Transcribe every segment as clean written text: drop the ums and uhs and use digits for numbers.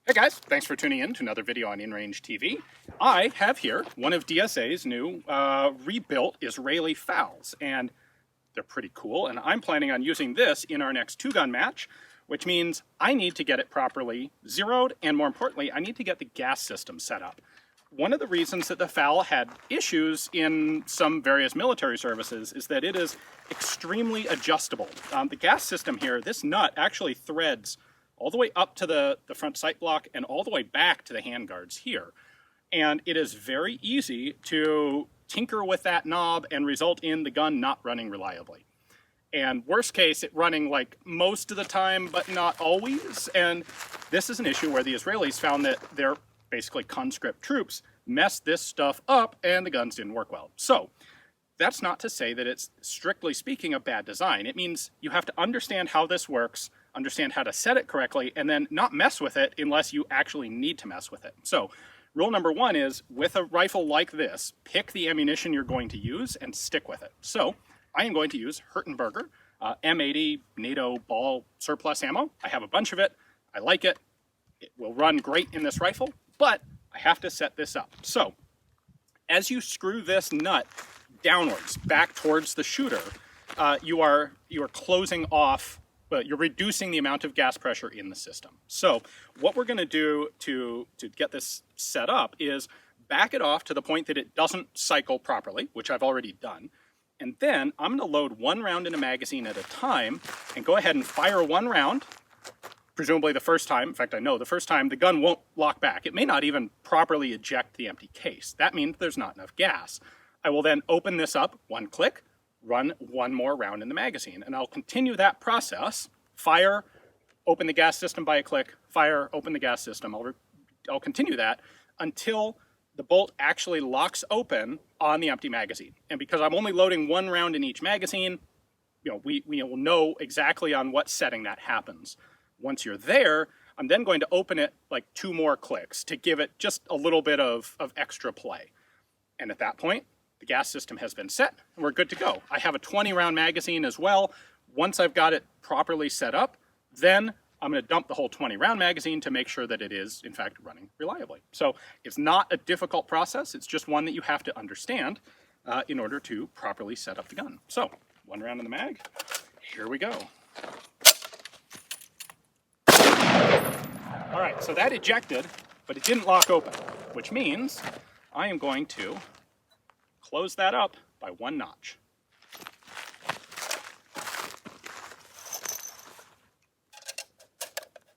Hey guys, thanks for tuning in to another video on InRangeTV. I have here one of DSA's new rebuilt Israeli FALs, and they're pretty cool, and I'm planning on using this in our next two-gun match, which means I need to get it properly zeroed, and more importantly, I need to get the gas system set up. One of the reasons that the FAL had issues in some various military services is that it is extremely adjustable. The gas system here, this nut actually threads all the way up to the front sight block and all the way back to the handguards here. And it is very easy to tinker with that knob and result in the gun not running reliably. And worst case, it running like most of the time, but not always. And this is an issue where the Israelis found that their basically conscript troops messed this stuff up and the guns didn't work well. So that's not to say that it's strictly speaking a bad design. It means you have to understand how this works, understand how to set it correctly, and then not mess with it unless you actually need to mess with it. So rule number one is, with a rifle like this, pick the ammunition you're going to use and stick with it. So I am going to use Hertenberger M80 NATO ball surplus ammo. I have a bunch of it. I like it. It will run great in this rifle, but I have to set this up. So as you screw this nut downwards, back towards the shooter, you are closing off, you're reducing the amount of gas pressure in the system. So what we're going to do to get this set up is back it off to the point that it doesn't cycle properly, which I've already done. And then I'm going to load one round in a magazine at a time and go ahead and fire one round, presumably the first time. In fact, I know the first time the gun won't lock back. It may not even properly eject the empty case. That means there's not enough gas. I will then open this up, one click, run one more round in the magazine, and I'll continue that process. Fire, open the gas system by a click, fire, open the gas system. I'll continue that until the bolt actually locks open on the empty magazine. And because I'm only loading one round in each magazine, we will know exactly on what setting that happens. Once you're there, I'm then going to open it like two more clicks to give it just a little bit of extra play. And at that point, the gas system has been set and we're good to go. I have a 20 round magazine as well. Once I've got it properly set up, then I'm going to dump the whole 20 round magazine to make sure that it is in fact running reliably. So it's not a difficult process. It's just one that you have to understand in order to properly set up the gun. So one round in the mag, here we go. All right, so that ejected, but it didn't lock open, which means I am going to close that up by one notch.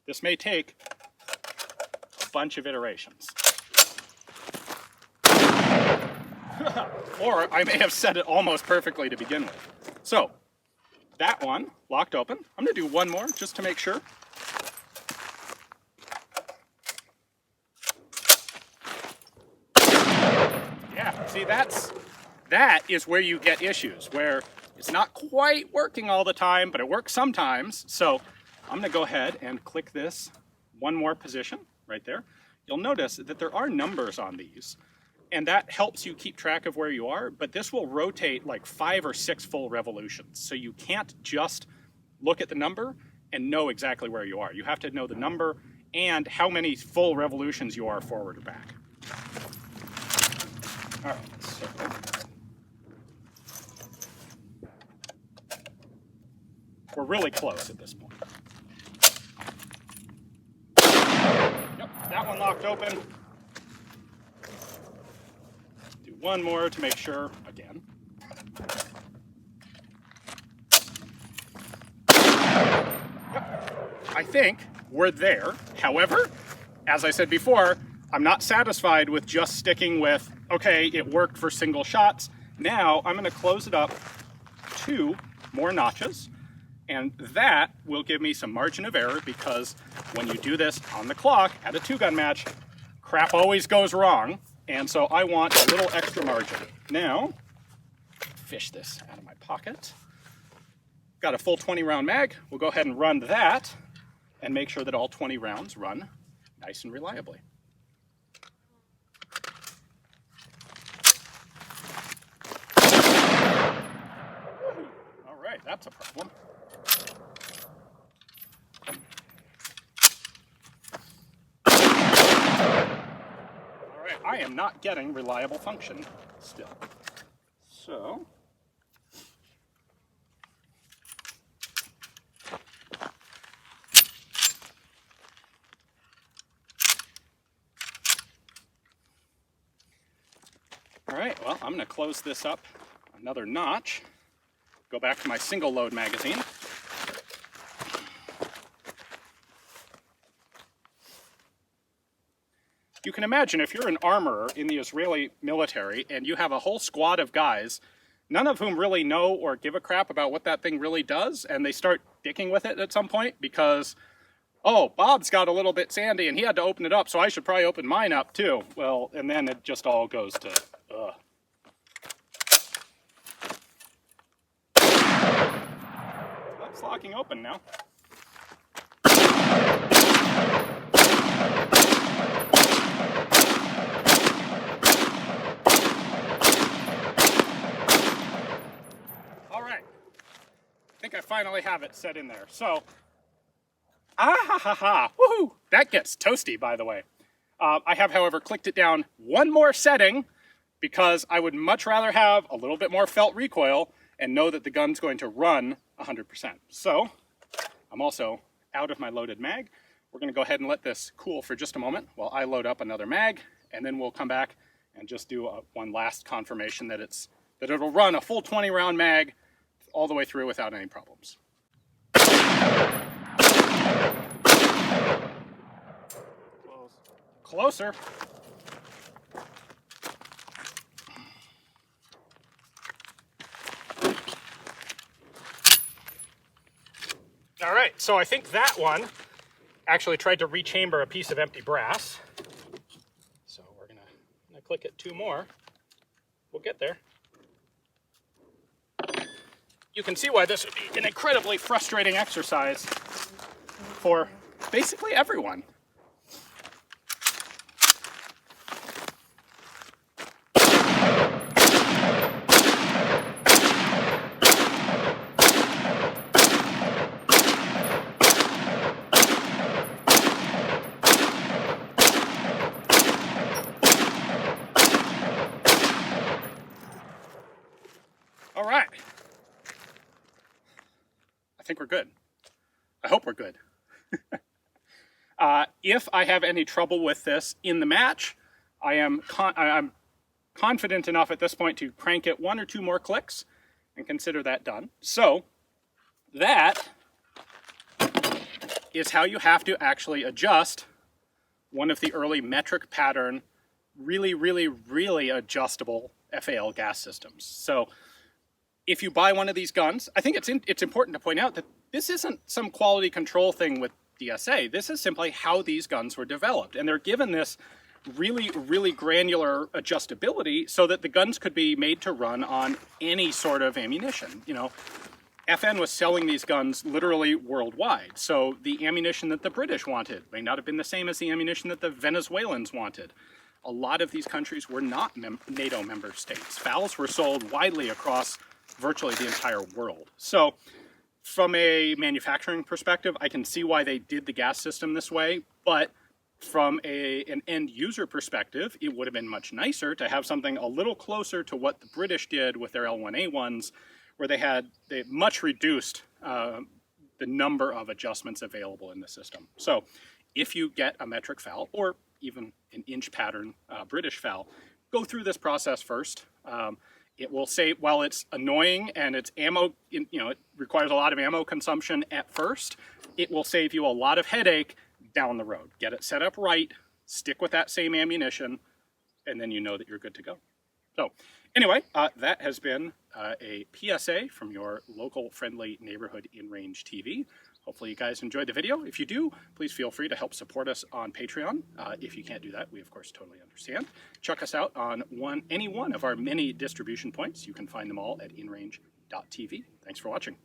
This may take a bunch of iterations. Or I may have set it almost perfectly to begin with. So that one locked open. I'm going to do one more just to make sure. Yeah, see, that is where you get issues, where it's not quite working all the time, but it works sometimes. So I'm going to go ahead and click this one more position right there. You'll notice that there are numbers on these, and that helps you keep track of where you are, but this will rotate like 5 or 6 full revolutions. So you can't just look at the number and know exactly where you are. You have to know the number and how many full revolutions you are forward or back. All right, so we're really close at this point. Yep, that one locked open. Do one more to make sure again. Yep, I think we're there. However, as I said before, I'm not satisfied with just sticking with, okay, it worked for single shots. Now I'm going to close it up 2 more notches. And that will give me some margin of error, because when you do this on the clock at a two-gun match, crap always goes wrong. And so I want a little extra margin. Now, fish this out of my pocket. Got a full 20 round mag. We'll go ahead and run that and make sure that all 20 rounds run nice and reliably. All right, that's a problem. am not getting reliable function still. So, all right, well, I'm going to close this up another notch, go back to my single load magazine. You can imagine if you're an armorer in the Israeli military and you have a whole squad of guys, none of whom really know or give a crap about what that thing really does, and they start dicking with it at some point because, oh, Bob's got a little bit sandy and he had to open it up, so I should probably open mine up too. Well, and then it just all goes to, That's locking open now. All right, I think I finally have it set in there. So, woohoo! That gets toasty, by the way. I have, however, clicked it down one more setting because I would much rather have a little bit more felt recoil and know that the gun's going to run 100%. So, I'm also out of my loaded mag. We're going to go ahead and let this cool for just a moment while I load up another mag, and then we'll come back and just do one last confirmation that it'll run a full 20 round mag all the way through without any problems. Closer. All right, so I think that one actually tried to rechamber a piece of empty brass. So we're gonna click it 2 more. We'll get there. You can see why this would be an incredibly frustrating exercise for basically everyone. All right. I think we're good. I hope we're good. If I have any trouble with this in the match, I'm confident enough at this point to crank it 1 or 2 more clicks and consider that done. So that is how you have to actually adjust one of the early metric pattern, really adjustable FAL gas systems. So if you buy one of these guns, I think it's important to point out that this isn't some quality control thing with DSA. This is simply how these guns were developed. And they're given this really granular adjustability so that the guns could be made to run on any sort of ammunition. You know, FN was selling these guns literally worldwide. So the ammunition that the British wanted may not have been the same as the ammunition that the Venezuelans wanted. A lot of these countries were not NATO member states. FALs were sold widely across virtually the entire world. So from a manufacturing perspective, I can see why they did the gas system this way, but from an end user perspective, it would have been much nicer to have something a little closer to what the British did with their L1A1s, where they much reduced the number of adjustments available in the system. So if you get a metric FAL, or even an inch pattern British FAL, go through this process first. It will say, while it's annoying and it's ammo, it requires a lot of ammo consumption at first, it will save you a lot of headache down the road. Get it set up right, stick with that same ammunition, and then you know that you're good to go. So anyway, that has been a PSA from your local friendly neighborhood InRangeTV. Hopefully you guys enjoyed the video. If you do, please feel free to help support us on Patreon. If you can't do that, we of course totally understand. Check us out on any one of our many distribution points. You can find them all at InRange.tv. Thanks for watching.